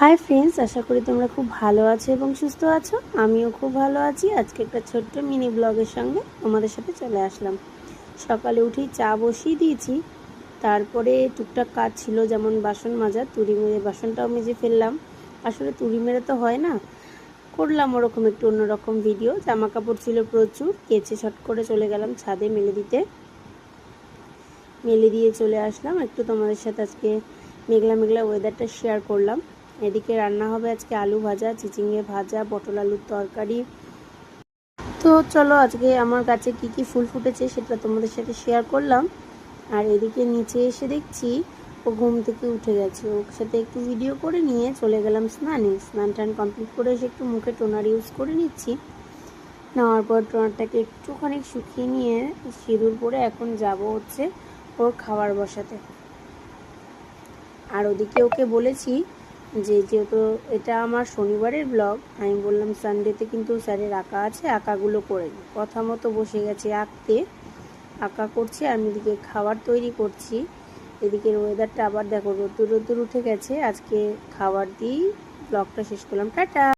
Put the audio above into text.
Hi friends, আশা করি তোমরা খুব ভালো আছো এবং সুস্থ আছো। আমিও খুব ভালো আছি। আজকে একটা ছোট্ট মিনি ব্লগের সঙ্গে তোমাদের সাথে চলে আসলাম। সকালে উঠেই চা বসিয়ে দিয়েছি, তারপরে টুকটাক কাজ ছিল, যেমন বাসন মাজা, তুড়ি মেরে বাসনটাও মেজে ফেললাম। আসলে তুড়ি মেরে তো হয় না, করলাম ওরকম একটু অন্যরকম ভিডিও। জামা কাপড় ছিল প্রচুর, কেচে শট করে চলে গেলাম ছাদে মেলে দিতে। মেলে দিয়ে চলে আসলাম, একটু তোমাদের সাথে আজকে মেঘলা মেঘলা ওয়েদারটা শেয়ার করলাম। এদিকে রান্না হবে আজকে আলু ভাজা, চিচিঙে ভাজা, পটল আলুর তরকারি। তো চলো আজকে আমার গাছে কি কি ফুল ফুটেছে সেটা তোমাদের সাথে শেয়ার করলাম। আর এদিকে নিচে এসে দেখছি ও ঘুম থেকে উঠে গেছে, ওর সাথে একটু ভিডিও করে নিয়ে চলে গেলাম স্নানে। স্নান টান কমপ্লিট করে এসে একটু মুখে টোনার ইউজ করে নিচ্ছি। নেওয়ার পর টোনারটাকে একটুখানি শুকিয়ে নিয়ে সিঁদুর পরে এখন যাব হচ্ছে ওর খাবার বসাতে। আর ওদিকে ওকে বলেছি যে যেহেতু এটা আমার শনিবারের ব্লগ, আমি বললাম সানডেতে কিন্তু স্যারের আঁকা আছে, আঁকাগুলো করে নিই। কথা মতো বসে গেছে আঁকতে, আঁকা করছে, আমি এদিকে খাবার তৈরি করছি। এদিকের ওয়েদারটা আবার দেখো, রোদ্দুর রোদ্দুর উঠে গেছে। আজকে খাবার দিয়েই ব্লগটা শেষ করলাম। টাটা।